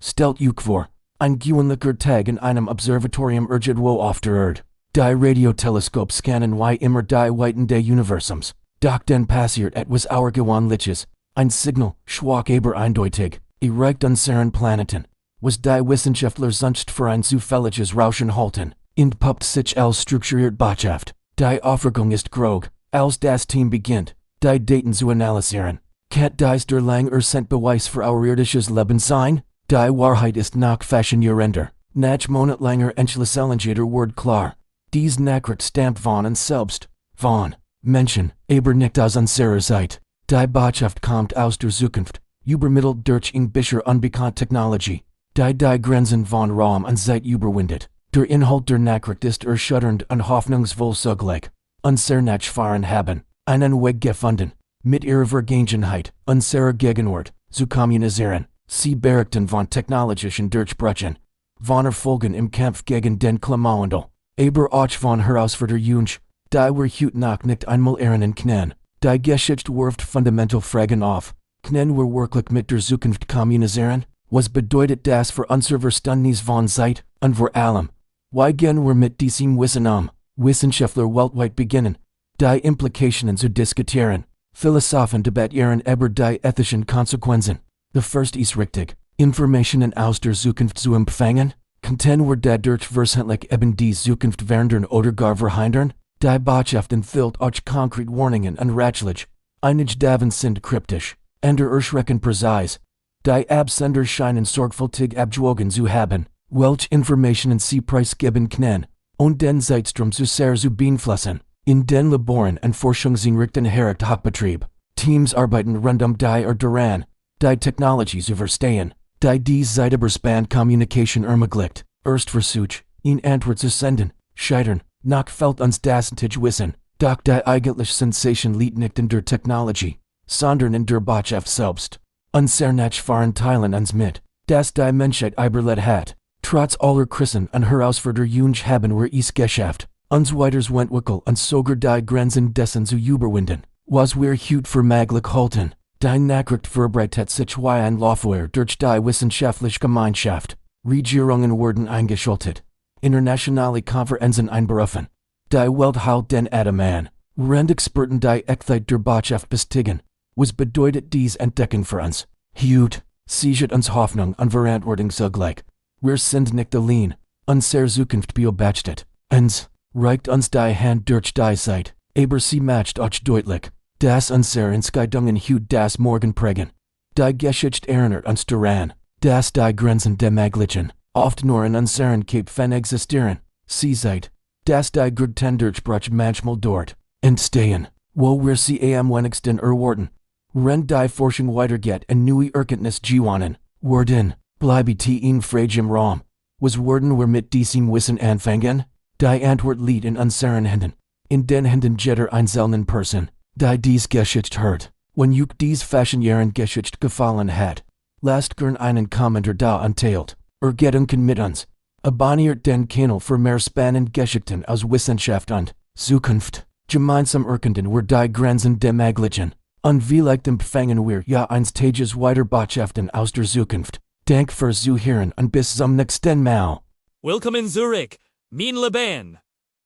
Stellt euch vor, ein gewöhnlicher Tag in einem Observatorium irgendwo auf der Erde. Die Radioteleskop scannen wie immer die Weiten des Universums. Doch dann passiert etwas Außergewöhnliches. Ein Signal, schwach aber eindeutig, erreicht unseren Planeten. Was die Wissenschaftler sonst für ein zufälliges Rauschen halten, entpuppt sich als strukturiert Botschaft. Die Aufregung ist grog, als das Team beginnt, die Daten zu analysieren. Kann dies der lang Beweis für our irdisches Leben sein? Die Wahrheit ist nach faszinierender, nach monatlanger Entschlüsselungsjeder Word klar. Dies Nachricht stammt von uns selbst, von Menschen, aber nicht aus unserer Zeit. Die Botschaft kommt aus der Zukunft, übermittelt durch bisher unbekannt Technologie. Die Grenzen von Raum und Zeit überwindet. Der Inhalt der Nachricht ist erschütternd und hoffnungsvoll zugleich. Unser Nachfahren haben einen Weg gefunden, mit ihrer Vergangenheit, unserer Gegenwart, zu kommunisieren. Sie berichten von technologischen Durchbrüchen, von Erfolgen im Kampf gegen den Klimawandel, aber auch von Herausforderungen, die wir heute noch nicht einmal erinnern können. Die Geschichte wirft fundamental Fragen auf. Können wir wirklich mit der Zukunft kommunizieren? Was bedeutet das für unser Verständnis von Zeit und vor allem? Wie gehen wir mit diesem Wissen um? Wissenschaftler weltweit beginnen, die Implikationen zu diskutieren. Philosophen debattieren über die ethischen Konsequenzen. The first ist richtig, Informationen aus der Zukunft zu empfangen? Könnten wir dadurch versehentlich eben die Zukunft verändern oder gar verhindern? Die Botschaft enthält auch konkrete Warnungen und Ratschläge. Einige davon sind kryptisch, andere erschreckend präzise. Die Absender scheinen sorgfältig abgewogen zu haben, welche Informationen sie preisgeben können, und den Zeitstrom zu sehr zu beeinflussen. In den Laboren und Forschungseinrichtungen herrscht Hochbetrieb. Teams arbeiten rund die daran, die Technologie zu verstehen, die dies Zeitüberspann Kommunikation ermöglicht. Erst Versuch, eine Antwort zu senden, scheitern, noch fehlt uns das Wissen. Doch die eigentliche Sensation liegt nicht in der Technologie, sondern in der Botschaft selbst. Unser Nachfahren teilen uns mit, dass die Menschheit überlebt hat. Trotz aller Krisen und Herausforderungen haben wir es geschafft, uns weiterzuentwickeln und sogar die Grenzen dessen zu überwinden, was wir heute für möglich halten. Die Nachricht verbreitet sich wie ein Lauffeuer durch die wissenschaftliche Gemeinschaft. Regierungen wurden eingeschaltet, internationale Konferenzen einberufen. Die Welt hält den Atem an, während Experten die Echtheit der Botschaft bestätigen. Was bedeutet dies Entdecken für uns? Heute sichert uns Hoffnung und Verantwortung zugleich. Wir sind nicht allein, unsere Zukunft beobachtet. Uns reicht uns die Hand durch die Zeit, aber sie macht auch deutlich, dass unsere Entscheidungen heute das Morgen prägen. Die Geschichte erinnert uns daran, dass die Grenzen des Möglichen oft nur in unseren Köpfen existieren. Sie sagt, dass die größten Durchbrüche manchmal dort entstehen, wo wir sie am wenigsten erwarten. Wenn die Forschung weitergeht und neue Erkenntnisse gewonnen werden, bleibt in fragem Raum. Was werden wir mit diesem Wissen anfangen? Die Antwort liegt in unseren Händen, in den Händen jeder einzelnen Person, die dies Geschichte hört. Wenn euch dies faszinierende Geschichte gefallen hat, lasst gern einen Kommentar da und teilt. Gedanken mit uns. Abonniert den Kanal für mehr spannende Geschichten aus Wissenschaft und Zukunft. Gemeinsam erkunden wir die Grenzen des Möglichen. Und vielleicht empfangen wir ja einstages weiter Botschaften aus der Zukunft. Dank fürs Zuhören und bis zum nächsten Mal. Willkommen in Zurich, mein Leben.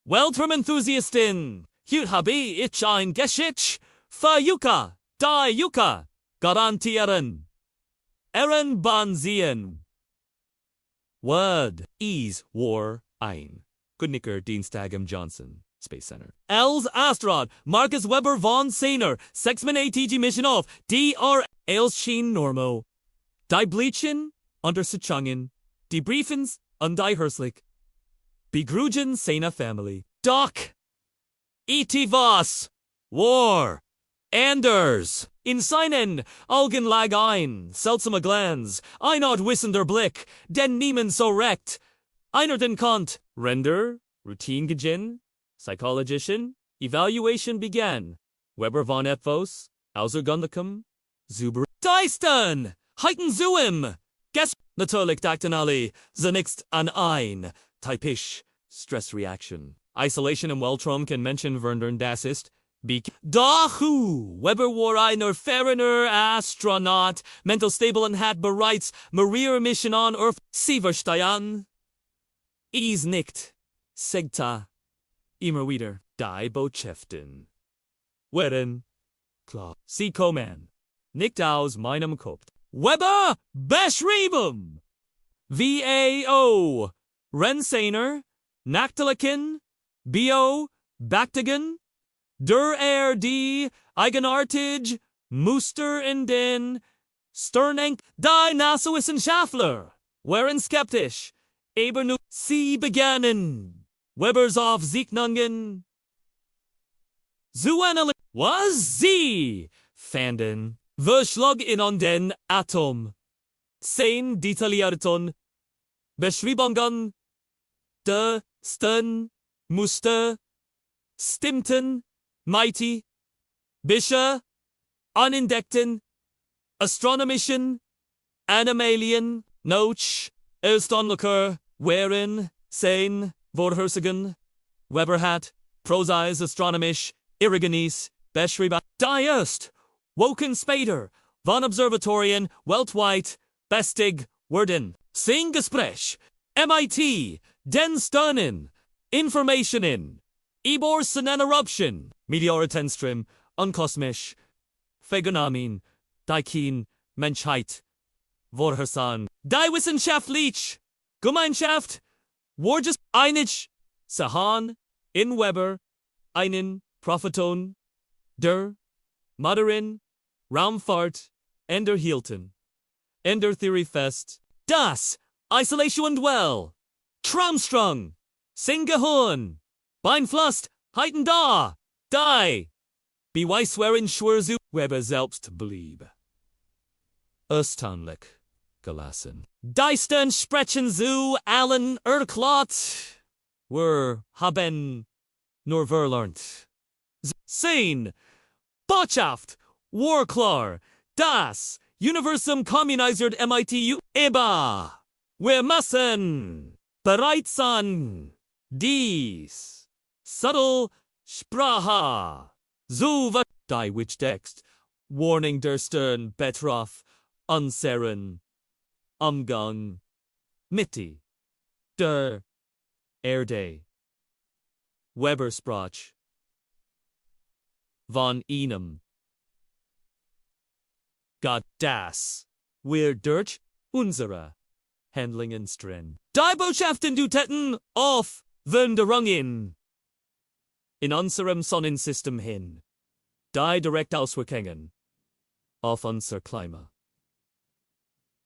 Weltraum-Enthusiastin. Heute habe ich ein Geschichte für Yuka, die Yuka garantieren. Ehrenbahnsehen. Word is war ein. Goodnicker Dienstag am Johnson Space Center. Els Astrod, Marcus Weber von Sainer, Sexman ATG Mission auf, DR Els Schien Normo. Die Bleachen, unter Sichungen, die Briefens, und die Herslich. Begrüßen seiner Family. Doc! E.T. was? War! Anders! In seinen Augen lag ein seltsamer Glanz, ein Art wissender Blick, den niemand so recht. Einer den Kant. Render, Routine Gejin, Psychologischen, Evaluation began. Weber von Ethos, Außergundikum, Zuber. Deisten! Heiten Zuim! Guess natürlich dachten alle, zunächst an ein, typisch, Stressreaction. Isolation im Weltraum kann Menschen verhindern, das ist, Dahu, Weber war einer Ferner Astronaut, mental stable and had bereits Maria Mission on Earth, Sieverstein. Is nicht, Segta, immer wieder, die Botschaften. Werden, klar, sie kommen, nicht aus meinem Kopf. Weber beschrieben! VAO, Rensener, Nachteliken, BO, Baktigen, der die Eigenartig, Muster in den Sternenk, die Nassauwissenschaftler, waren skeptisch, aber nu sie begannen, Webers Aufzeichnungen zu analysieren, was sie fanden, verschlug in an den Atom, 10 detaillierten Beschreibungen de Stern, Muster, stimmten, mighty, Bische, unentdeckten, astronomischen, Animalien, Noch, Elstonlicher, Wherein, Sein, Vorhersagen, Weber hat, Proseis astronomisch, Irrigenis, Beschrieben, die erst, Woken später, von Observatorien, weltweit, bestig, werden, sing Gespräch, MIT, den Sternen, Informationen, Eborsen an Eruption, Meteoritenstrom, unkosmisch, Phänomen, Daikin, Menschheit, Vorhersan, die Wissenschaftlich, Gemeinschaft, Worges, einig, Sahan, in Weber, einen, Propheton, der, Moderin, Raumfahrt, Ender Hielten, Ender Theory Fest, das, Isolation and Well, Traumstrung, Singehorn, Beinflust, Heiten da, die, Beweisweren Schwurzu, Weber selbst blieb. Erstaunlich, gelassen. Die Stern sprechen zu allen Erklart, haben nur verlernt. Sein, Botschaft, war klar, das Universum kommuniziert MITU, Eba, wir müssen bereit sein, dies subtle Sprache, zu die which text, warning der Stern betraf, unseren Umgang, Mitte, der Erde, Weber sprach, von einem, Gott das, wir durch unsere Handlungen stren. Die Botschaften du täten auf Wunderungen in unserem Sonnensystem hin, die direkt Auswirkungen auf unser Klima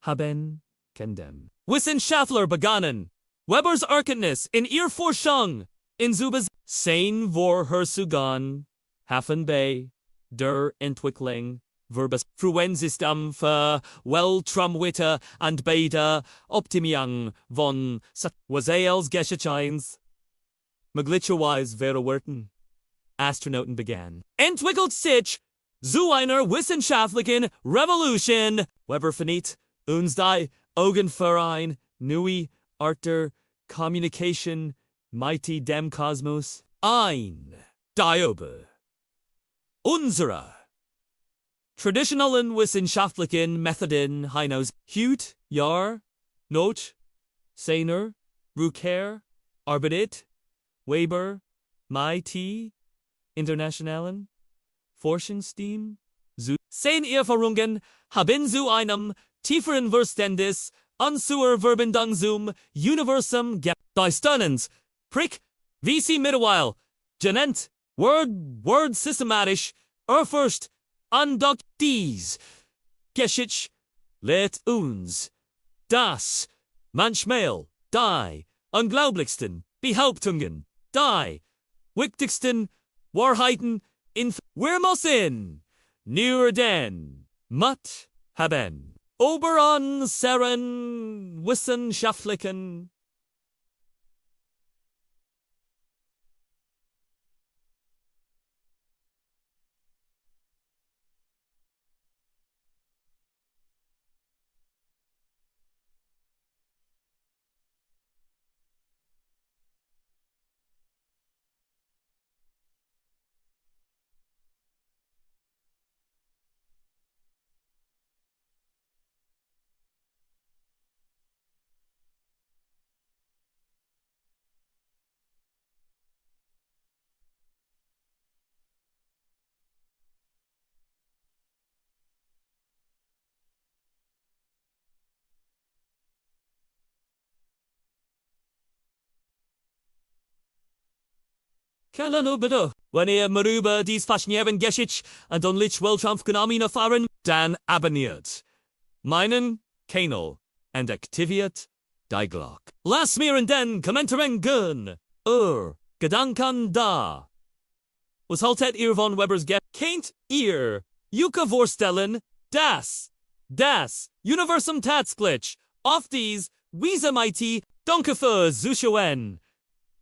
haben kendem. Wissenschaftler begannen, Webers Erkenntnis in ihr Forschung in Zubas sein Vorhersagen, Hafen bei der Entwicklung, Verbes Fruensystem für Weltraumwetter und beide Optimierung von Wasales Geschehens. Möglicherweise verwerten. Astronauten began. Entwickelt sich zu einer wissenschaftlichen Revolution. Weber finit uns die Augenverein, neue Art der Communication, mighty dem Kosmos. Ein, Diobe. Unsere traditionellen wissenschaftlichen Methoden hinaus Hut, Jahr, Not, Seiner, Rucker, Arbeit, Weber, MIT, Internationalen, Forschungsteam, sein Erfahrungen haben zu einem tieferen Verständnis unserer Verbindung zum Universum die Sternens, Prick, wie sie mittlerweile, genannt, Word systematisch, erforscht, und durch dies Geschichte lehrt uns, dass manchmal die unglaublichsten Behauptungen, die wichtigsten Wahrheiten wir müssen nur den Mut haben, über unseren wissenschaftlichen Kalano bitte. Wanneer Maruba dies fascinierend Geschicht und onlich Weltraumfgenommen erfahren, dann abonniert meinen Kanal und aktiviert die Glocke. Lass mir in den Kommentaren gehen. Gedanken da. Was haltet ihr von Webers Kennt ihr Yuka vorstellen, das Universum Tatsglitch auf dies Wiese Mighty Danke für Zuschauen.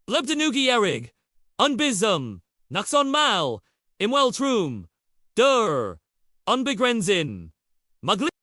Bleibt neugierig. Unbism. Naxon mal. Im Weltraum. Unbegrenzen.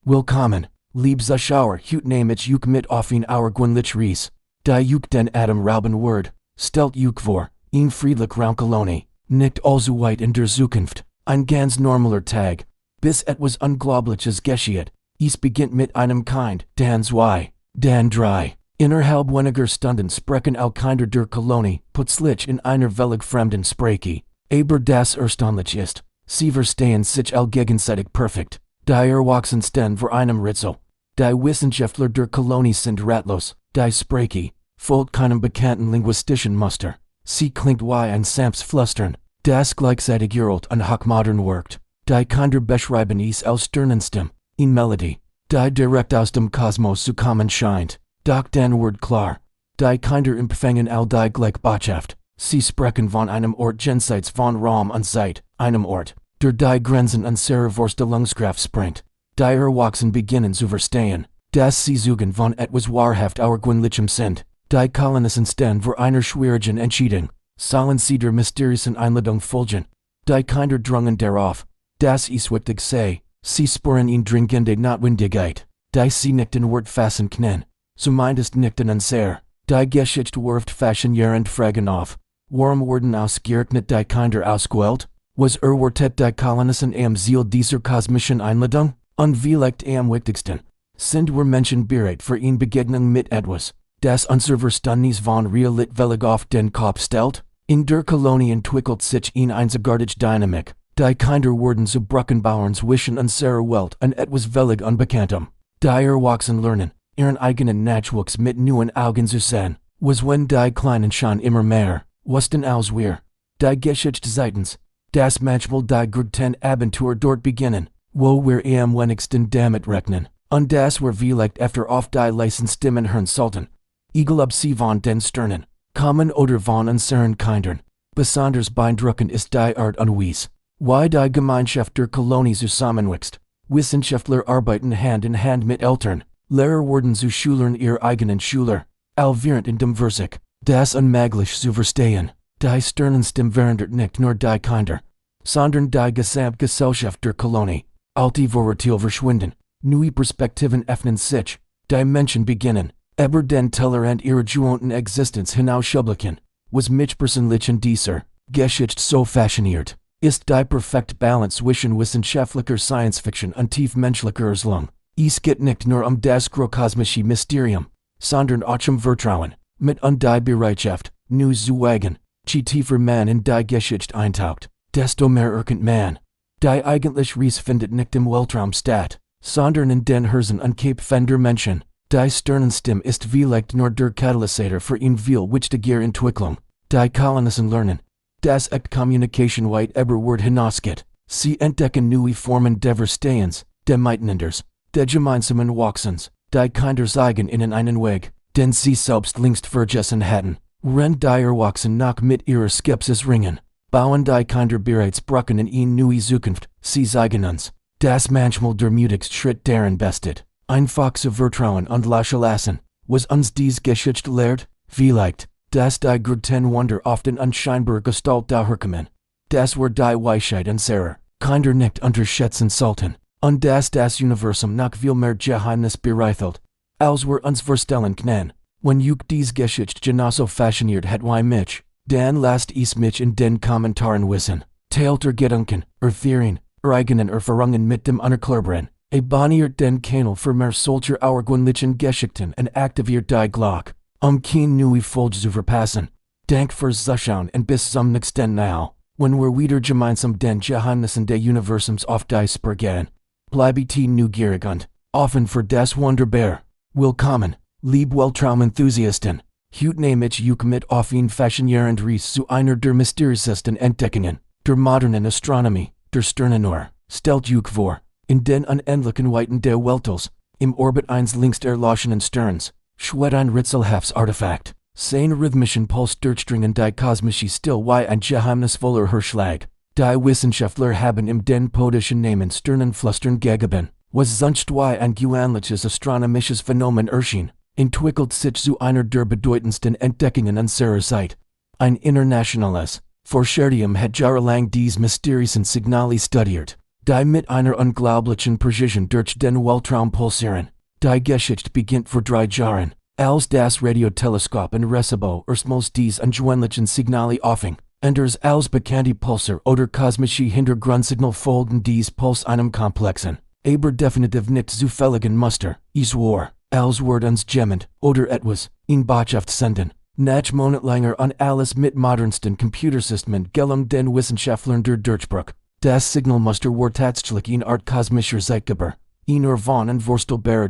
Willkommen, lieb Zuschauer, hut nämlich juk mit auf ihn our Gwynlich Rees. Die juk den Adam Rauben Word, stelt juk vor, ihn friedlich Raumkoloni, nicht also weit in der Zukunft, ein ganz normaler Tag, bis etwas Unglaubliches geschieht, es beginnt mit einem Kind, dann zwei, dann drei. Innerhalb weniger Stunden sprechen Kinder der Kolonie, plötzlich in einer völlig fremden Sprache, aber das erstaunlich ist, sie verstehen sich gegenseitig perfekt. Die Erwachsensten vor einem Rätsel. Die Wissenschaftler der Kolonie sind ratlos, die Sprache folgt keinem bekannten linguistischen Muster. Sie klingt wie ein sanftes Flüstern, das gleichzeitig uralt und hochmodern wirkt. Die Kinder beschreiben es als sternenstem, in Melodie, die direkt aus dem Kosmos zu kommen scheint. Doch dann wird klar. Die Kinder empfangen all die gleiche Botschaft. Sie sprechen von einem Ort jenseits von Raum und Zeit, einem Ort, der die Grenzen unserer Vorstellungskraft sprengt. Die Erwachsenen beginnen zu verstehen, dass sie suchen von etwas wahrhaft Auergewöhnlichem sind. Die Kolonisten stehen vor einer schwierigen Entscheidung. Sollen sie der mysteriosen Einladung folgen? Die Kinder drängen darauf, dass es wichtig sei. Sie spüren in dringende Notwendigkeit, die sie nicht in Wort fassen können. Zumindest nicht in unser. Die Geschichte wirft faszinierend Fragen auf. Warum wurden ausgerechnet die Kinder ausgewählt? Was erwartet die Kolonisten am Ziel dieser kosmischen Einladung? Und vielleicht am wichtigsten, sind wir Menschen bereit für eine Begegnung mit etwas, das unser Verständnis von Realität auf den Kopf stellt? In der Kolonie entwickelt sich eine einzigartige Dynamik. Die Kinder werden zu Brückenbauern zwischen unserer Welt und etwas völlig Unbekanntem. Die Erwachsenen lernen, ihren eigenen Nachwuchs mit neuen Augen zu sehen. Was wenn die Kleinen schon immer mehr wussten als wir. Die Geschichte seitens, das manchmal die größten Abenteuer dort beginnen, wo wir am wenigsten damit rechnen. Und das wir vielleicht öfter auf die leisen Stimmen hören sollten. Egal ob sie von den Sternen kommen oder von unseren Kindern. Besonders beeindruckend ist die Art und Weise, wie die Gemeinschaft der Kolonie zusammenwächst. Wissenschaftler arbeiten Hand in Hand mit Eltern. Lehrer werden zu Schülern ihrer eigenen Schüler, während in dem Versuch, das unmöglich zu verstehen. Die Sternenstem verändert nicht nur die Kinder, sondern die Gesamtgesellschaft der Kolonie. Alte Vorurteile verschwinden, neue Perspektiven öffnen sich, die Menschen beginnen, über den Tellerrand ihrer gewohnten Existenz hinauszublicken. Was mich persönlich in dieser Geschichte so fasziniert, ist die perfekte Balance zwischen wissenschaftlicher Science Fiction und tiefmenschlicher Erslung. Es geht nicht nur das kosmische Mysterium, sondern auch Vertrauen, mit die Bereitschaft, News zu wagen. Je tiefer man in die Geschichte eintaucht, desto mehr erkennt man. Die eigentlich Reis findet nicht im Weltraum statt, sondern in den Herzen und Köpfen der Menschen. Die Sternenstem ist vielleicht nur der Katalysator für eine viel wichtigere Entwicklung. Die Kolonisten lernen, dass Communication weit über Wort hinausgeht. Sie entdecken neue Formen des Verstehens, des Miteinander, des gemeinsamen Wachsens, die Kinder zeigen ihnen einen Weg, den sie selbst längst vergessen hatten. Wenn die Erwachsenen noch mit ihrer Skepsis ringen, bauen die Kinder bereits Brücken in eine neue Zukunft. Sie zeigen uns, dass manchmal der mutigste Schritt darin besteht, einfach zu vertrauen und loszulassen. Was uns dies Geschichte lehrt? Vielleicht, dass die größten Wunder oft in unscheinbarer Gestalt daherkommen. Das wir die Weisheit unserer Kinder nicht unterschätzen sollten. Und dass das Universum noch viel mehr Geheimnis bereichelt, als wir uns vorstellen können. Wenn juk dies Geschichte genauso fasziniert hat wie mich, dann lasst es mich in den Kommentaren wissen. Teilt Gedanken, Theorien, eigenen Erfahrungen mit dem Unerklärbaren. Abonniert den Kanal für mehr solcher auergewöhnlichen Geschichten und aktiviert die Glocke, keine neue Folge zu verpassen. Dank fürs Zuschauen und bis zum nächsten Mal, wenn wir wieder gemeinsam den Geheimnissen des Universums auf die Spur gehen. Bleibet neugierig und offen für das Wunderbar. Willkommen, lieb Weltraum-Enthusiasten. Hutnamich mit auf fascinierend Reis zu einer der mysteriesesten Entdeckungen der modernen Astronomie, der Sternenor, stellt vor, in den unendlichen Weiten der Weltals, im Orbit eines längst erloschenen Sterns, schwed ein rätselhaftes Artefakt, seine rhythmischen Pulsdurchdringen die kosmische Still wie ein geheimnisvoller Hörschlag. Die Wissenschaftler haben im den podischen Namen Sternenflüstern gegeben, was sonst wie ein gewöhnliches astronomisches Phänomen erschien, entwickelt sich zu einer der bedeutendsten Entdeckungen unserer Zeit. Ein internationales Forscherium hat jahrelang dies mysteriosen Signale studiert, die mit einer unglaublichen Präzision durch den Weltraum pulsieren. Die Geschichte beginnt vor 3 Jahren, als das Radioteleskop in Recebo erstmals dies ungewöhnlichen Signale auffing. Anders als bekannte Pulsar oder kosmische Hintergrundsignal folgen dies Puls einem komplexen, aber definitiv nicht zufälligen Muster, es war, als wird uns jemand, oder etwas, in Botschaft senden. Nach monatlanger an alles mit modernsten Computersystemen gelung den Wissenschaftlern der Durchbruch. Das Signalmuster war tatsächlich in Art kosmischer Zeitgeber, in von und vorstelbare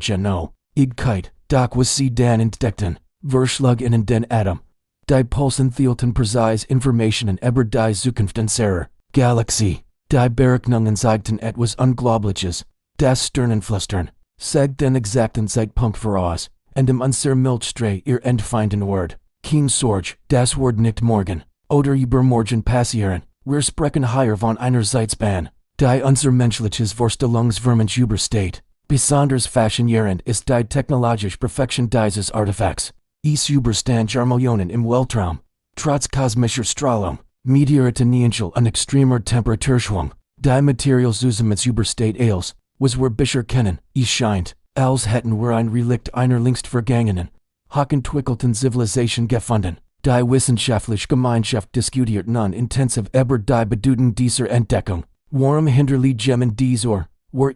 Igkeit, doch was sie dann entdeckten, verschlug in den Atom. Die Pulsen thielten präzise Informationen über die Zukunft unserer Galaxie. Die Berechnungen zeigten etwas Unglaubliches. Das Sternenflüstern sagt den exakten Zeitpunkt voraus, und im unser Milchstrahl ihr entfeinden Wort. Kein Sorge, das Wort nicht morgen, oder übermorgen passieren. Wir sprechen hier von einer Zeitspanne, die unser menschliches Vorstellungsvermögen übersteht. Besonders faszinierend ist die technologische Perfektion dieses Artefakts. Es überstand Millionen im Weltraum. Trotz kosmischer Strahlung, Meteoritennienschel und extremer Temperaturschwung, die Materialzusammensetzung übersteht alles, was wir bisher kennen. Es scheint, als hätten wir ein Relikt einer längst vergangenen, hochentwickelten Zivilisation gefunden. Die wissenschaftliche Gemeinschaft diskutiert nun intensiv über die Bedeutung dieser Entdeckung. Warum hinterliegen dies war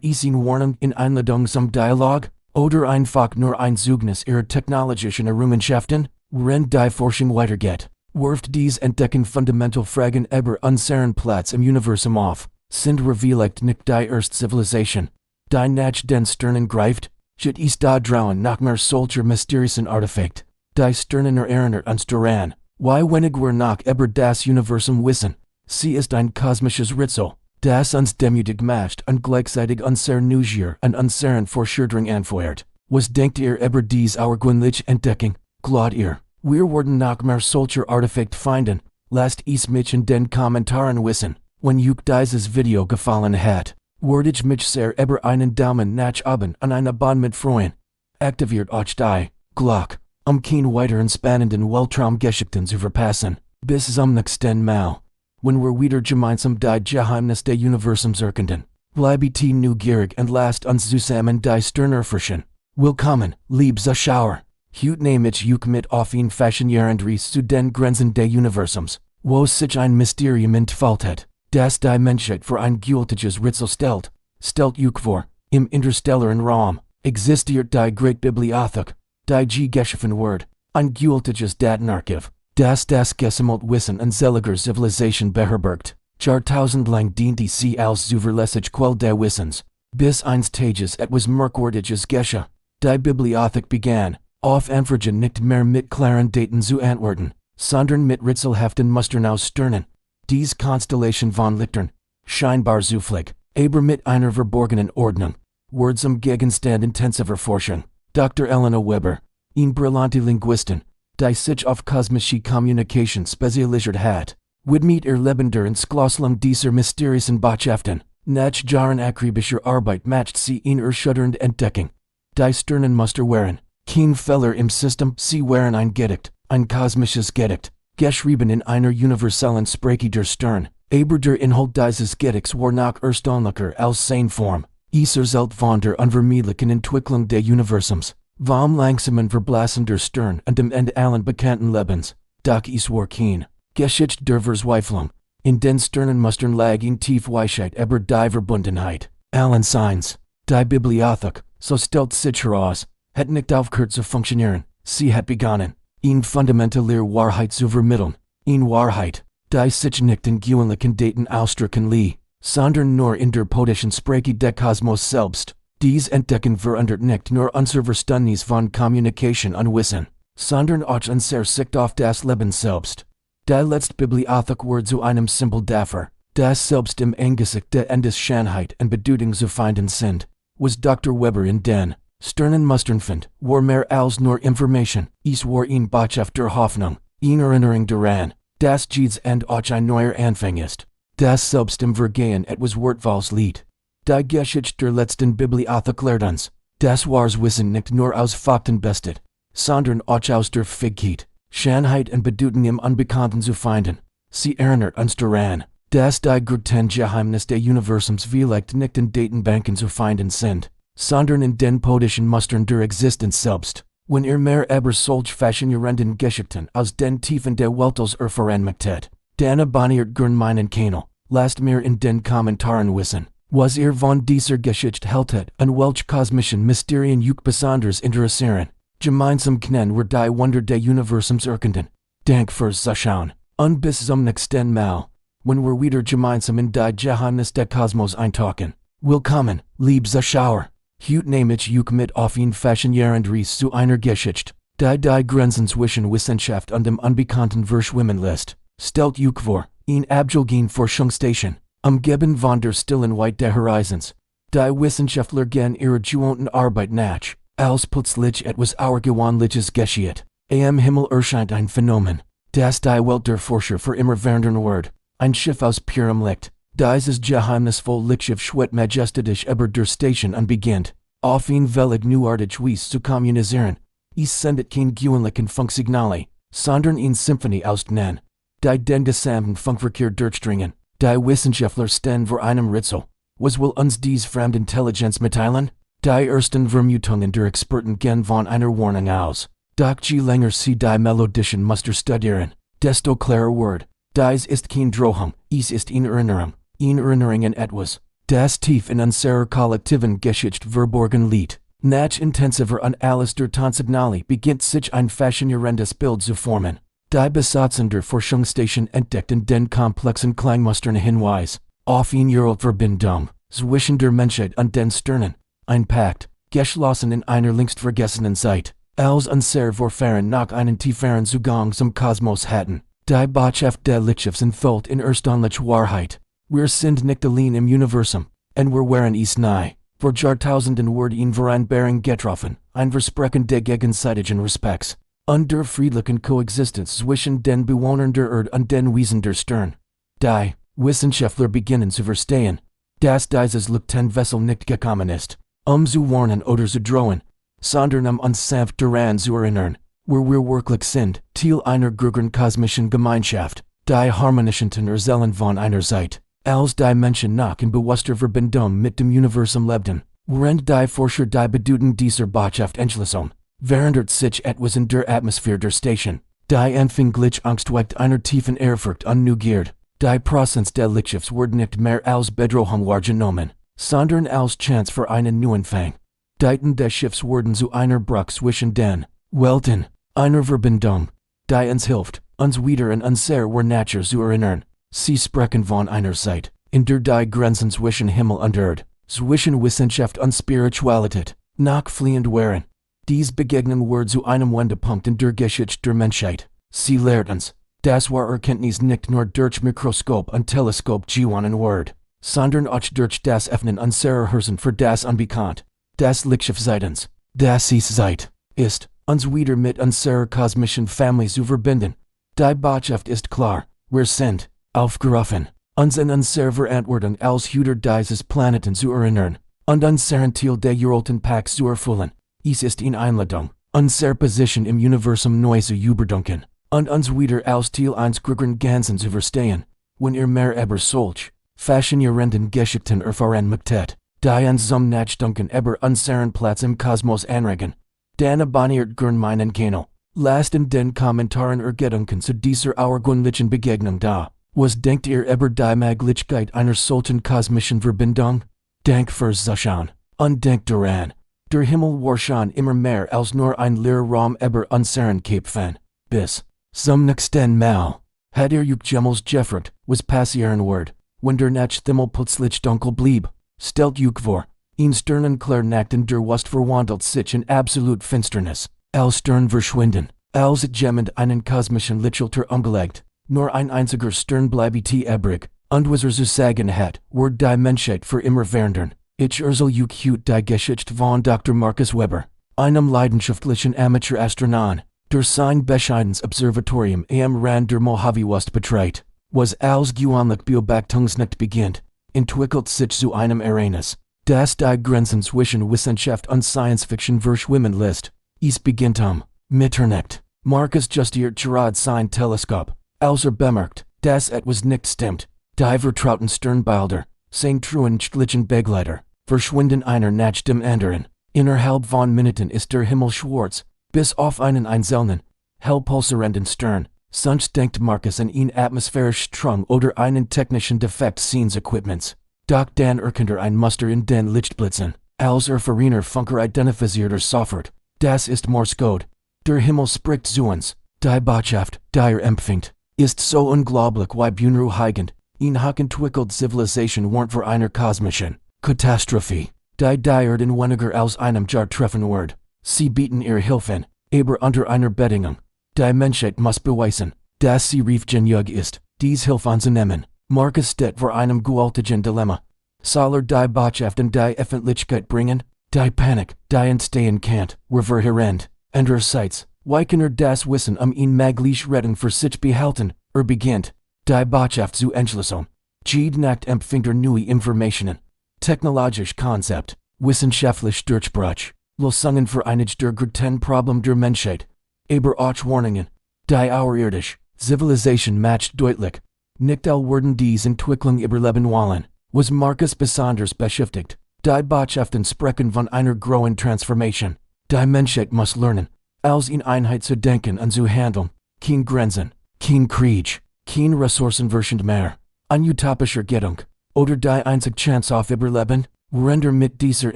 es eine Warnung in Einladung zum Dialog? Oder einfach nur ein Zeugnis ihrer technologischen Errungenschaften? Wenn die Forschung weitergeht, wirft dies Entdeckung fundamental Fragen über unseren Platz im Universum auf. Sind wir vielleicht nicht die erste Zivilisation, die nach den Sternen greift? Steht es da draußen nach mehr solcher mysteriösen Artefakt? Die Sternen erinnern uns daran, wie wenig wir noch über das Universum wissen. Sie ist ein kosmisches Rätsel, das uns demütig macht und gleichzeitig unser Neugier und unseren Forscherdring anfeuert. Was denkt ihr über dies auergewöhnliche Entdeckung? Glaubt ihr, wir werden noch mehr solcher Artefakt finden? Lasst es mich in den Kommentaren wissen. Wenn euch dieses Video gefallen hat, würde ich mich sehr über einen Daumen nach oben und ein Abonnement freuen. Aktiviert euch die Glocke, kein weiteren spannenden Weltraumgeschichten zu verpassen. Bis zum nächsten Mal. Wenn wir wieder gemeinsam die Geheimnis des Universums erkunden. Bleibt neugierig und lasst uns zusammen die Sterne erforschen. Willkommen, liebe Zuschauer. Heute nehme ich euch mit auf ein faszinierend Reis zu den Grenzen des Universums, wo sich ein Mysterium entfaltet hat, das die Menschheit für ein gültiges Rätsel stellt. Stellt euch vor, im interstellaren Raum existiert die Great Bibliothek, die geschaffen wird, ein gültiges Datenarchiv, das Gesammelwissen und seliger Zivilisation beherbergt. Jahrtausendlang diente sie als zuverlässige Quelle des Wissens, bis eines Tages etwas Merkwürdiges geschah. Die Bibliothek begann, auf Anfragen nicht mehr mit klaren Daten zu antworten, sondern mit rätselhaften Mustern aus Sternen. Dies Konstellation von Lichtern, scheinbar zufällig, aber mit einer verborgenen Ordnung, wird zum Gegenstand intensiver Forschung. Dr. Elena Weber, eine brillante Linguistin, die sich auf kosmische Kommunikation spezialisiert hat, widmet ihr Leben der Entschlüsselung dieser mysteriösen Botschaften. Nach Jahren akribischer Arbeit macht sie eine erschütternde Entdeckung. Die Sternenmuster waren kein Fehler im System, sie waren ein Gedicht, ein kosmisches Gedicht, geschrieben in einer universellen Sprache der Stern. Aber der Inhalt dieses Gedichts war noch erstaunlicher als seine Form. Es erzählt von der unvermeidlichen Entwicklung des Universums, vom langsamen Verblassen der Stern und dem Ende allen bekannten Lebens. Doch es war kein Geschichte der Verzweiflung. In den Sternenmustern lag eine tiefe Weisheit über die Verbundenheit allen Seins. Die Bibliothek, so stellt sich heraus, hat nicht aufgehört zu funktionieren. Sie hat begonnen, eine fundamentale Wahrheit zu vermitteln. Eine Wahrheit, die sich nicht in gewöhnlichen Daten ausdrücken ließ, sondern nur in der podischen Sprache des Kosmos selbst. Dies Entdecken verändert nicht nur unser Verständnis von Kommunikation und Wissen, sondern auch und sehr sicht auf das Leben selbst. Die letzte Bibliothek Wort zu einem Symbol dafür, das selbst im Angesicht der Endesschönheit und Bedeutung zu finden sind, was Dr. Weber in den Sternen Musternfind, war mehr als nur Information, es war ein Botschaft der Hoffnung, eine Erinnerung daran, dass jedes End auch ein neuer Anfang ist. Das selbst im Vergehen etwas Wortvolles Lied. Die Geschichte der letzten Bibliothek lehrt uns, das wahres Wissen nicht nur aus Fakten bestet, sondern auch aus der Fähigkeit, Schönheit und Bedeutung im Unbekannten zu finden. Sie erinnert uns daran, dass die größten Geheimnisse der Universums vielleicht nicht in Datenbanken zu finden sind, sondern in den poetischen Mustern der Existenz selbst. Wenn mehr über solch faszinierenden Geschichten aus den Tiefen der Welt erfahren möchtet, dann abonniert gern meinen Kanal, lasst mir in den Kommentaren wissen, was von dieser Geschichte haltet und welche kosmischen Mysterien euch besonders interessieren. Gemeinsam können wir die Wunder der Universums erkunden. Dank fürs Zuschauen und bis zum nächsten Mal, wenn wir wieder gemeinsam in die Geheimnisse des Kosmos eintauchen. Willkommen, liebe Zuschauer. Heute nehme ich euch mit auf ein faszinierend Reise zu einer Geschichte, die Grenzen zwischen Wissenschaft und dem Unbekannten verschwimmen lässt. Stellt euch vor, ein Abgelegen Forschungsstation, umgeben von der stillen Weite der Horizons. Die Wissenschaftler gehen ihrer gewohnten Arbeit nach, als plötzlich etwas Außergewöhnliches geschieht. Am Himmel erscheint ein Phänomen, das die Welt der Forscher für immer verwundern wird. Ein Schiff aus purem Licht. Dieses geheimnisvoll Lichtschiff schwebt majestatisch über der Station und beginnt, auf ein völlig neuartig Weise zu kommunizieren. Es sendet kein gewöhnlichen Funksignale, sondern eine Symphonie aus den, die den gesamten Funkverkehr durchdringen. Die Wissenschaftler stehen vor einem Rätsel. Was will uns diese Fremdintelligenz mitteilen? Die ersten Vermutungen der Experten gehen von einer Warnung aus. Doch je länger sie die melodischen Muster studieren, desto klarer wird, dies ist kein Drohung, es ist eine Erinnerung an etwas, das tief in unserer kollektiven Geschichte verborgen liegt. Nach intensiver und alles der Tansignale beginnt sich ein faszinierendes Bild zu formen. Die Besatzer der Forschungsstation entdeckten den komplexen Klangmustern Hinweis auf eine Verbindung zwischen der Menschheit und den Sternen. Ein Pakt, geschlossen in einer längst vergessenen Zeit, als unser Vorfahren nach einen tieferen Zugang zum Kosmos hatten. Die Botschaft des Lichtschifts enthüllt in erstaunliche Wahrheit. Wir sind nicht allein im Universum, und wir waren es nie. Vor Jahrtausenden wurde ein Vereinbarung getroffen, ein Versprechen der gegenseitigen Respekts und der friedlichen Koexistenz zwischen den Bewohnern der Erde und den Wesen der Stern. Die Wissenschaftler beginnen zu verstehen, dass dieses Lufthansa nicht gekommen ist, zu warnen oder zu drohen, sondern uns sanft daran zu erinnern, wir wirklich sind, Teil einer größeren kosmischen Gemeinschaft, die harmonischen Erzählen von einer Zeit, als die Menschen noch in bewusster Verbindung mit dem Universum lebten, während die Forscher die Bedeutung dieser Botschaft entschlüsseln, verändert sich etwas in der Atmosphäre der Station, die anfänglich Angst weckt einer tiefen Ehrfurcht und Neugierde. Die Präsenz des Lichtschiffs wird nicht mehr als Bedrohung wahrgenommen, sondern als Chance für einen Neuanfang. Deiten des Schiffs wurden zu einer Brücke zwischen den Welten, einer Verbindung, die uns hilft, uns wieder an unsere Natur zu erinnern. Sie sprechen von einer Zeit, in der die Grenzen zwischen Himmel und Erde, zwischen Wissenschaft und Spiritualität, noch fliehend waren. Dies Begegnung wird zu einem Wendepunkt in der Geschichte der Menschheit. Sie lehrt uns, dass wahre Erkenntnis nicht nur durch Mikroskop und Teleskop gewonnen wird, sondern auch durch das Öffnen unserer Herzen für das Unbekannt. Das Lichtschrift sagt uns, dass es Zeit ist, uns wieder mit unserer kosmischen Familie zu verbinden. Die Botschaft ist klar, wir sind aufgerufen, uns in unserer Verantwortung als Hüter dieses Planeten zu erinnern und unseren Teil der uralten Pakt zu erfüllen. Es ist eine Einladung, unsere Position im Universum neu zu überdenken und uns wieder als Teil eines größeren Ganzen zu verstehen. Wenn mehr über solch faszinierenden Geschichten erfahren möchtet, die uns zum Nachdenken über unseren Platz im Kosmos anregen, dann abonniert gern meinen Kanal. Lasst in den Kommentaren Gedanken zu dieser außergewöhnlichen Begegnung da. Was denkt ihr über die Möglichkeit einer solchen kosmischen Verbindung? Dank fürs Zuschauen. Und denkt daran, der Himmel war schon immer mehr als nur ein leerer Raum über unseren Kämpfen. Bis zum nächsten Mal. Hat ihr euch jemals gefragt, was passieren wird, wenn der Nachthimmel plötzlich dunkel blieb? Stellt euch vor, ein Sternenklar Nacht in der West verwandelt sich in absolute Finsternis. Als Stern verschwinden, Als gemend einen kosmischen Lichtschalter umgelegt, nur ein einziger Stern bleibt übrig, und was zu sagen hat, wird die Menschheit für immer verändern. Ich erzähle euch die Geschichte von Dr. Marcus Weber, einem leidenschaftlichen Amateurastronauten, der sein bescheidenes Observatorium am Rand der Mojave West betreibt, was als gewöhnlich Beobachtungsnacht beginnt, entwickelt sich zu einem Ereignis, das die Grenzen zwischen Wissenschaft und Science-Fiction verschwimmen lässt. Es beginnt Mitternacht. Marcus justiert gerade sein Teleskop, als bemerkt, dass etwas nicht stimmt. Die vertrauten Sternbilder, sein truenstlichen Begleiter, verschwinden einer nach dem anderen. Innerhalb von Minuten ist der Himmel schwarz, bis auf einen einzelnen, hell pulsierenden Stern. Sonst denkt Marcus an einen atmosphärischen Strang oder einen technischen Defekt seines Equipments. Doch dann erkennt ein Muster in den Lichtblitzen, als Verena Funker identifiziert sofort. Das ist Morse Code. Der Himmel spricht zu uns. Die Botschaft, die empfängt, ist so unglaublich wie beunruhigend. Ihn hochentwickelt Zivilisation warnt vor einer kosmischen Katastrophe. Die Erde weniger als einem Jahr treffen wird. Sie bieten ihr Hilfen, aber unter einer Bedingung. Die Menschheit muss beweisen, dass sie reif genug ist, dies Hilfe anzunehmen. Marcus steht vor einem gewaltigen Dilemma. Soll die Botschaft in die Öffentlichkeit bringen? Die Panik, die entstehen kann, verheerend. Andererseits, wie kann das Wissen ihn möglich retten für sich behalten? Beginnt, die Botschaft zu entschlüsseln. Jede Nacht empfängt neue Informationen. Technologisch Konzept, wissenschaftlich Durchbruch, Lösungen für eines der größten Probleme der Menschheit. Aber auch Warnungen. Die außerirdische Zivilisation macht deutlich, nicht all werden diese Entwicklung überleben wollen. Was Marcus besonders beschäftigt. Die Botschaften sprechen von einer großen Transformation. Die Menschheit muss lernen, als in Einheit zu denken und zu handeln. Kein Grenzen, kein Krieg, kein Ressourcenverschwendung mehr. Ein utopischer Gedanke. Oder die einzige Chance auf Überleben, worin mit dieser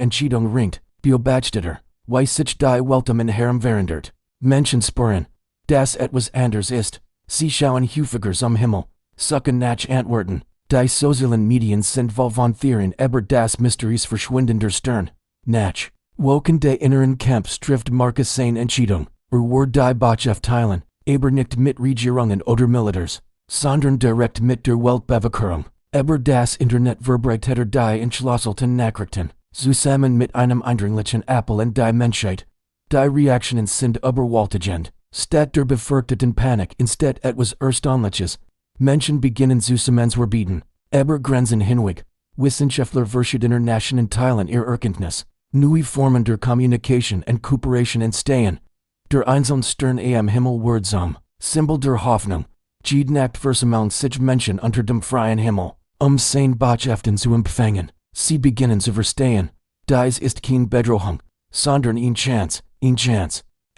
Entscheidung ringt, beobachtet wie sich die Welt Herum verändert. Menschen spüren, dass etwas anders ist. Sie schauen häufiger zum Himmel, suchen nach Antworten. Die sozialen Medien sind voll von Theorien über das Mysteries verschwindender Stern. Nach woken der inneren Kampf trifft Marcus seine Entscheidung, wird die Botschaft teilen, aber nicht mit Regierungen oder Militärs, sondern direkt mit der Weltbevölkerung. Aber das Internet verbreitet die entschlosselten Nachrichten, zusammen mit einem eindringlichen Appell an die Menschheit. Die Reaktionen sind überwältigend. Statt der befürchteten Panik entsteht etwas Erstaunliches. Menschen beginnen zusammenzuarbeiten, über Grenzen hinweg. Wissenschaftler verschiedener Nationen teilen ihre Erkenntnis. Neue Formen der Kommunikation und Kooperation entstehen. Der einzelne Stern am Himmel wird zum Symbol der Hoffnung. Jede Nacht versammeln sich Menschen unter dem freien Himmel, seine Botschaften zu empfangen. Sie beginnen zu verstehen. Dies ist kein Bedrohung, sondern eine Chance.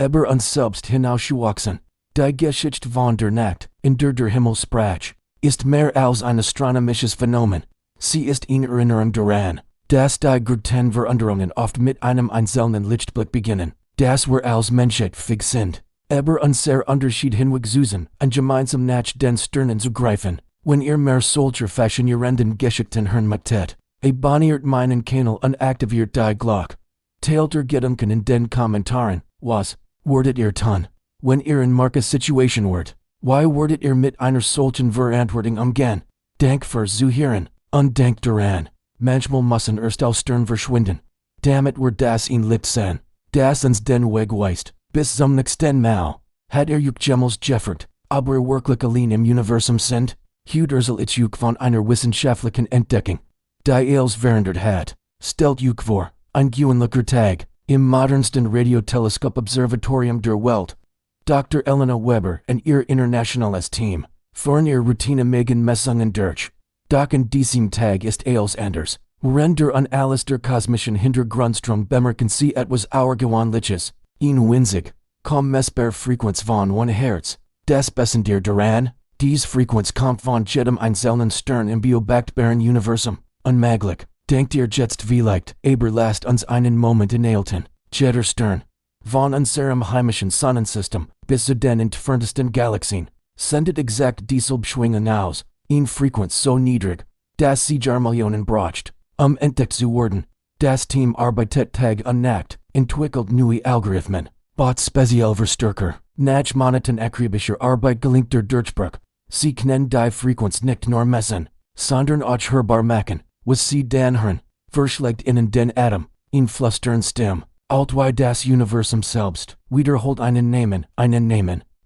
Aber uns selbst hinauszuwachsen. Die Geschichte von der Nacht, in der Himmel sprach, ist mehr als ein astronomisches Phänomen. Sie ist eine Erinnerung daran, dass die größten Veränderungen oft mit einem einzelnen Lichtblick beginnen, dass wir als Menschheit fähig sind, aber unser Unterschied hinweg suchen und gemeinsam nach den Sternen zu greifen. Wenn ihr mehr solcher faszinierenden Geschichten hören möchtet, abonniert meinen Kanal und aktiviert die Glocke. Teilt ihr Gedanken in den Kommentaren. Was werdet ihr tun, wenn ihr in Marcus' Situation wart? Wie werdet ihr mit einer solchen Verantwortung umgehen? Dank fürs Zuhören und denkt daran, manchmal müssen erst als Stern verschwinden. Damit wird das ein Licht sein, das uns den Weg weist. Bis zum nächsten Mal. Hat ihr euch jemals gefragt, ob wir wirklich allein im Universum sind? Heute erzähl ich euch von einer wissenschaftlichen Entdeckung, die als verändert hat. Stellt euch vor, ein gewöhnlicher Tag, im modernsten Radioteleskop-Observatorium der Welt. Dr. Elena Weber und ihr internationales Team führen ihre routinemäßigen Messungen durch. Doch an diesem Tag ist alles anders. Während der an alles der kosmischen Hintergrundstrom bemerken sie etwas Außergewöhnliches. Ein winzig, kaum messbar Frequenz von 1 Hertz. Das bessen dir daran? Dies Frequenz kommt von jedem einzelnen Stern im beobachtbaren Universum. Unmöglich. Denkt ihr jetzt vielleicht, aber lasst uns einen Moment innehalten. Jeder Stern von unserem heimischen Sonnensystem bis zu den entferntesten Galaxien sendet exakt dieselbe Schwingung aus. Eine Frequenz so niedrig, dass sie Jahrmillionen braucht, entdeckt zu werden. Das Team arbeitet Tag und Nacht, entwickelt neue Algorithmen, baut Spezialverstärker, Nach monoton akribischer Arbeit gelingt der Durchbruch. Sie können die Frequenz nicht nur messen, sondern auch hörbar machen, was sie dann hören, verschlägt innen den Atem, in flüstern Stimme. Altwie das Universum selbst, wiederholt einen Namen,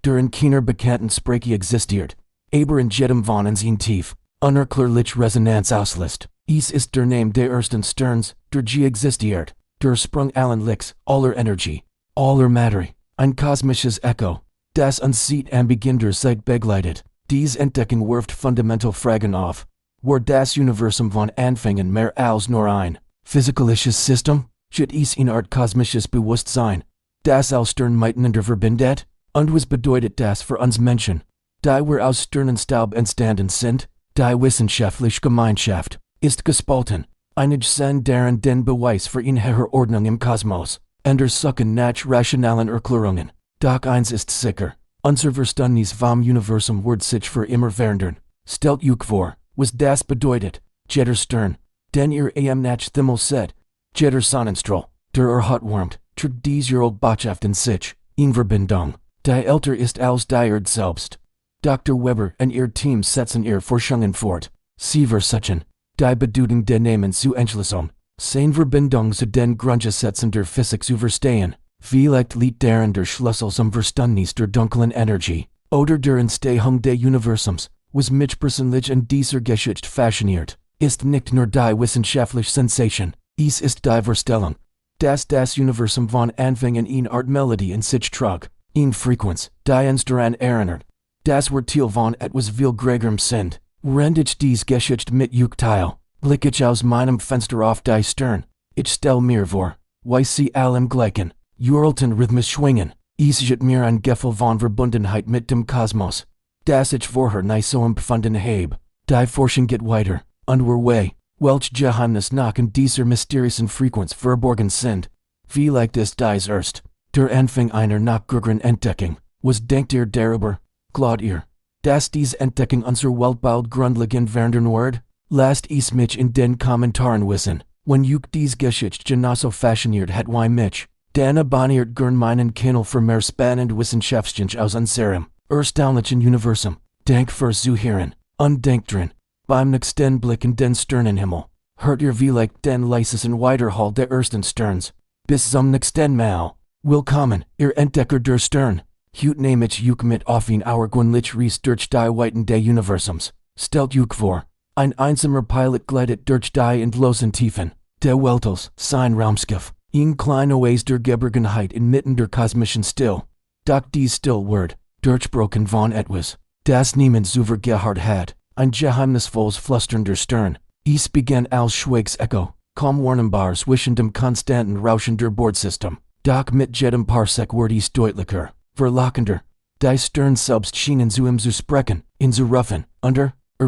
der in keiner bekannten Sprache existiert, aber in jedem von uns in tief, unerklärlich Resonanz auslöst. Es ist der Name der ersten Sterns, der je existiert, der Sprung allen Lichts, aller Energie, aller Materie, ein kosmisches Echo, das uns sieht am Beginn der Zeit begleitet. Dies Entdeckung wirft fundamental Fragen auf. War das Universum von Anfängen mehr als nur ein physikalisches System? Steht es in Art kosmisches Bewusstsein, das aus Sternmiteinander verbindet? Und was bedeutet das für uns Menschen? Die wir aus Sternenstaub entstanden sind, die wissenschaftliche Gemeinschaft ist gespalten. Einige sehen darin den Beweis für eine Ordnung im Kosmos. Andere suchen nach rationalen Erklärungen. Doch eins ist sicher. Unser Verständnis vom Universum wird sich für immer verändern. Stellt euch vor, was das bedeutet. Jeder Stern, den ihr am nach Himmel seht, jeder Sonnenstrahl, der hat wärmt, trägt diese Botschaft in sich, in Verbindung, die älter ist als die Erde selbst. Dr. Weber und ihr Team setzen ihr Forschungen fort. Sie versuchen, die Bedeutung der Namen zu entschlüsseln, seine Verbindung zu den Grundgesetzen der Physik zu verstehen. Vielleicht liegt darin der Schlüssel zum Verständnis der dunklen Energie, oder der Entstehung des Universums, was mich persönlich in dieser Geschichte fasziniert, ist nicht nur die wissenschaftliche Sensation, es ist die Vorstellung, dass das Universum von Anfängen eine Art Melodie in sich trug, eine Frequenz, die uns daran erinnert, dass wir Teil von etwas viel Gregerem sind. Während ich dies Geschichte mit euch teile, blick ich aus meinem Fenster auf die Stern, ich stell mir vor, wie sie allem gleichen. Uralten Rhythmus schwingen, es gibt mir ein Gefühl von Verbundenheit mit dem Kosmos, das ich vorher nie so empfunden habe. Die Forschung geht weiter, und wir way, welch Geheimnis noch in dieser mysteriösen Frequenz verborgen sind. Vielleicht ist dies erst der Anfang einer noch größeren Entdeckung. Was denkt ihr darüber? Glaubt ihr, dass diese Entdeckung unsere Welt bald grundlegend verändern wird? Lasst es mich in den Kommentaren wissen, wenn euch dies Geschichte genauso fasziniert hat wie mich. Dan abonniert gern meinen Kanal für mehr spannende Wissenschaftsdinge aus unserem erstaunlichen Universum. Dank fürs Zuhören. Und denkt dran, beim nächsten Blick in den Sternenhimmel, hört ihr vielleicht den leisen Widerhall der ersten Sterns. Bis zum nächsten Mal. Willkommen, ihr Entdecker der Stern. Heute nehme ich euch mit auf in our gründlich Reise durch die Weiten des Universums. Stellt euch vor, ein einsamer Pilot gleitet durch die endlosen Tiefen der Weltals, sein Raumschiff. Ein kleiner Oase der Geborgenheit inmitten der kosmischen Still. Doch dies Still wird durchbrochen von etwas, das niemand zuvor gehört hat, ein geheimnisvolles Flüstern der Stern. Es begann als schweiges Echo, kaum wahrnehmbar zwischen dem konstanten Rauschen der Bordsystem. Doch mit jedem Parsec wird es deutlicher, verlockender. Die Stern selbst schienen zu ihm zu sprechen, ihn zu rufen,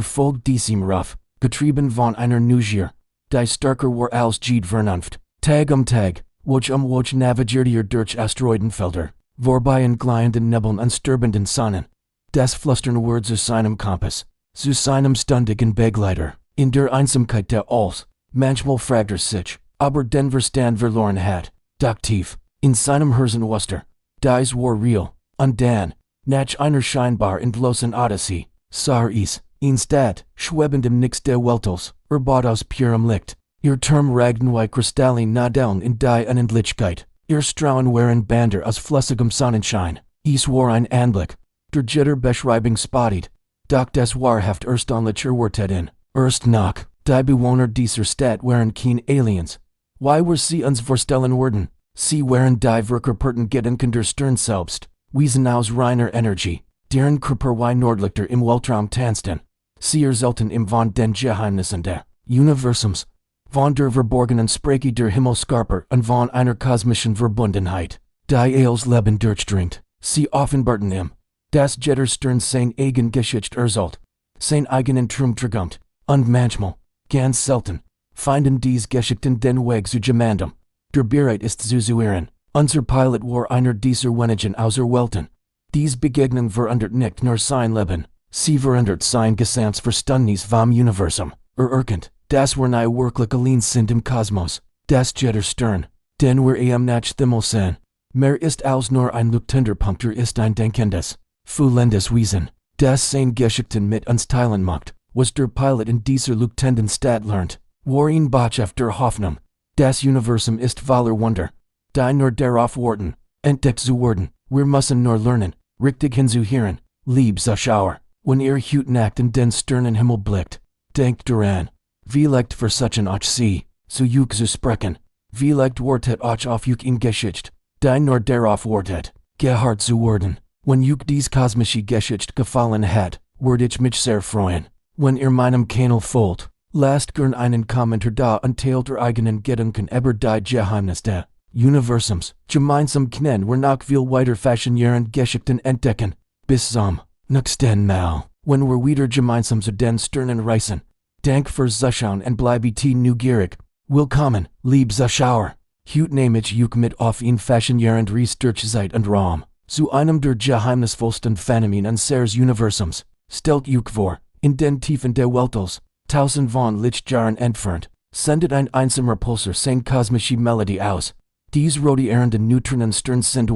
folgt diesem Ruf, getrieben von einer Neugier, die stärker war als jede Vernunft. Tag Tag, Wotch navigiert ihr durch Asteroidenfelder, vorbei in gleienden Nebeln und stirbenden Sonnen. Das Flüstern wird zu seinem Kompass, zu seinem ständigen Begleiter, in der Einsamkeit der Alls. Manchmal fragt sich, ob den Verstand verloren hat. Doch tief, in seinem Herzenwuster, dies war real, und dann, nach einer scheinbar endlosen Odyssee, sah es, instead, schwebendem Nix der Weltals, bat aus purem Licht. Ihr Term ragten wie kristallin Nadeln in die Unendlichkeit. Ihr Strauen waren Bänder aus flüssigem Sonnenschein. Es war ein Anblick, der jeder Beschreibung spottet. Doch das wahrhaft erstaunlicher wird in. Erst noch, die Bewohner dieser Stadt waren kein Aliens. Why were sie uns vorstellen worden? Sie waren die Verkörperten Gedanken der Stern selbst, wiesen aus reiner Energie, deren Körper wie Nordlichter im Weltraum tanzten. Sie erzählten ihm von den Geheimnissen der Universums, von der verborgenen Sprache der Himmelskarper und von einer kosmischen Verbundenheit, die als Leben durchdringt. Sie offenbarten ihm, dass jeder Stern sein eigen Geschichte erzählt, sein eigenen Traum trägt, und manchmal, ganz selten, finden dies Geschichten den Weg zu jemandem, der bereit ist zu zuhören. Unser Pilot war einer dieser wenigen Auserwählten. Dies Begegnung verändert nicht nur sein Leben, sie verändert sein gesamtes Verständnis vom Universum. Erkennt, dass wir nie wirklich allein sind im Kosmos, dass jeder Stern, den wir am nach Himmel sehen, Mehr ist als nur ein Lufthanderpunkter ist ein Denkendes, fühlendes Wesen. Das seine Geschichten mit uns teilen macht, was der Pilot in dieser Lufthandenstadt lernt. Worin Botschaft der Hoffnung. Das Universum ist voller Wunder. Die nur darauf warten, entdeckt zu werden. Wir müssen nur lernen, richtig hinzuhören. Lieb Zuschauer, wenn ihr heute Nacht in den sternen Himmel blickt, denkt daran. Vielleicht versuchen euch sie, zu euch zu sprechen. Vielleicht wartet euch auf euch in Geschichte, die nur darauf wartet, gehört zu werden. Wenn euch dies kosmische Geschichte gefallen hat, würde ich mich sehr freuen. Wenn ihr meinem Kanal folgt, lasst gern einen Kommentar da und teilt eure eigenen Gedanken über die Geheimnis der Universums. Gemeinsam können wir noch viel weiter faszinierende Geschichten entdecken. Bis zum nächsten Mal, wenn wir wieder gemeinsam zu den Sternen reisen. Dank fürs Zuschauen und bleibt neugierig. Willkommen, lieb Zuschauer. Heute nehme ich euch mit auf ein faszinierend Researchzeit und Raum. Zu einem der geheimnisvollsten Phänomene unseres Universums. Stellt euch vor, in den Tiefen der Weltalls, tausend von Lichtjahren entfernt, sendet ein einsamer Pulsar seine kosmische Melodie aus. Dies rotierende Neutronenstern sind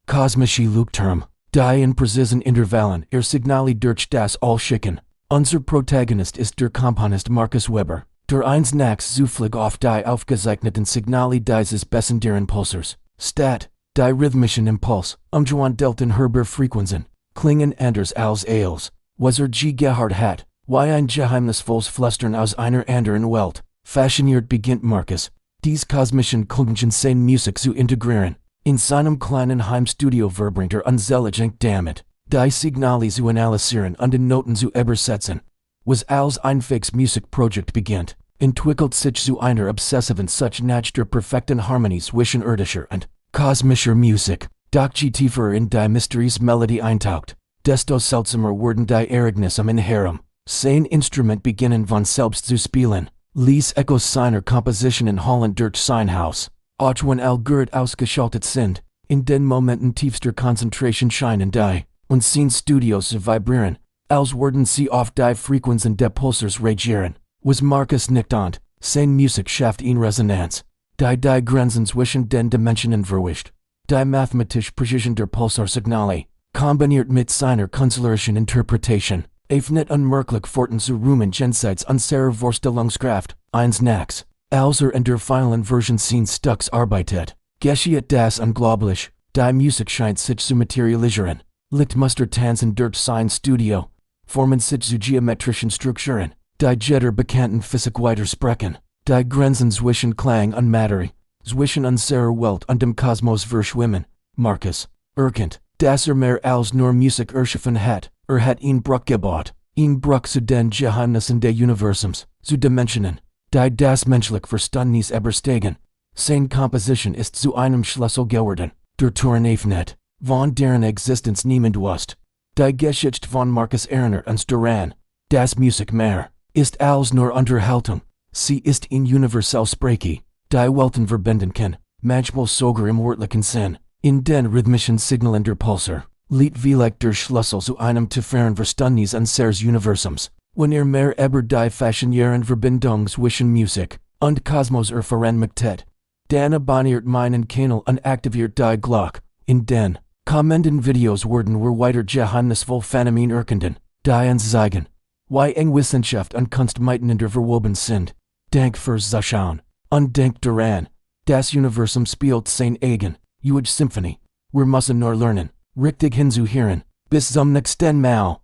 kosmische Leuchtturm, die in präzisen Intervallen ihr Signale durch das All schicken. Unser Protagonist ist der Komponist Markus Weber, der eins nachts zufällig auf die aufgezeichneten Signale dieses besonderen Pulsars, statt die rhythmischen Impuls, umgewandelten Hörfrequenzen, klingen anders als als, was gehört hat, wie ein geheimnisvolles Flüstern aus einer anderen Welt. Fasziniert beginnt Markus, dies kosmischen Klungen seine Musik zu integrieren. In seinem kleinen Heimstudio verbringt unzählige damit, die Signale zu analysieren und in Noten zu übersetzen. Was als ein fix Musikprojekt beginnt, entwickelt sich zu einer obsessiven such nach der perfekten Harmonie zwischen irdischer und kosmischer Musik. Doch je tiefer in die mysteriöse Melodie eintaucht, desto seltsamer werden die Ereignisse um ihn herum. Sein Instrument beginnen von selbst zu spielen. Lies Echos seiner Kompositionen Holland durch sein Haus. Auch wenn all ausgeschaltet sind, in den Momenten tiefster Konzentration scheinen die und sein Studios zu vibrieren, als würden sie auf die Frequenzen der Pulsars reagieren. Was Markus nicht ahnt, seine Musik schafft ihn Resonanz, die Grenzen zwischen den Dimensionen verwischt. Die mathematische Präzision der Pulsarsignale, kombiniert mit seiner künstlerischen Interpretation, öffnet unmerklich Pforten zu Rumen jenseits unserer Vorstellungskraft. Eins nachts, als in der finalen Version seines Stücks arbeitet, geschieht das unglaublich. Die Musik scheint sich zu materialisieren. Lichtmuster tanzen durch sein Studio, formen sich zu geometrischen Strukturen, die jeder bekannten Physik widersprechen. Die Grenzen zwischen Klang und Materie, zwischen unserer Welt und dem Kosmos verschwimmen. Markus erkennt, dass mehr als nur Musik erschaffen hat. Hat ihn Bruch gebaut, ihn Bruch zu den Geheimnissen der Universums, zu Dimensionen, die das menschlich Verständnis übersteigen. Seine Komposition ist zu einem Schlüssel geworden, der Türen öffnet, von deren Existenz niemand wusste. Die Geschichte von Markus erinnert uns daran, dass Musik mehr ist als nur Unterhaltung. Sie ist ein universell Sprache, die Welten verbinden kann, manchmal sogar im wörtlichen Sinn, in den rhythmischen Signalen der Pulsar. Lied vielleicht der Schlüssel zu einem tieferen Verständnis unseres Universums. Wenn mehr über die faszinierende Verbindung zwischen Musik und Kosmos erfahren möchtet, dann abonniert meinen Kanal und aktiviert die Glocke. In den kommenden Videos werden wir weiter geheimnisvolle Phänomene erkunden, die uns zeigen, wie eng Wissenschaft und Kunst miteinander verwoben sind. Dank fürs Zuschauen. Und denkt daran, das Universum spielt sein eigen, Symphonie. Wir müssen nur lernen, richtig hinzuhören. Bis zum nächsten Mal.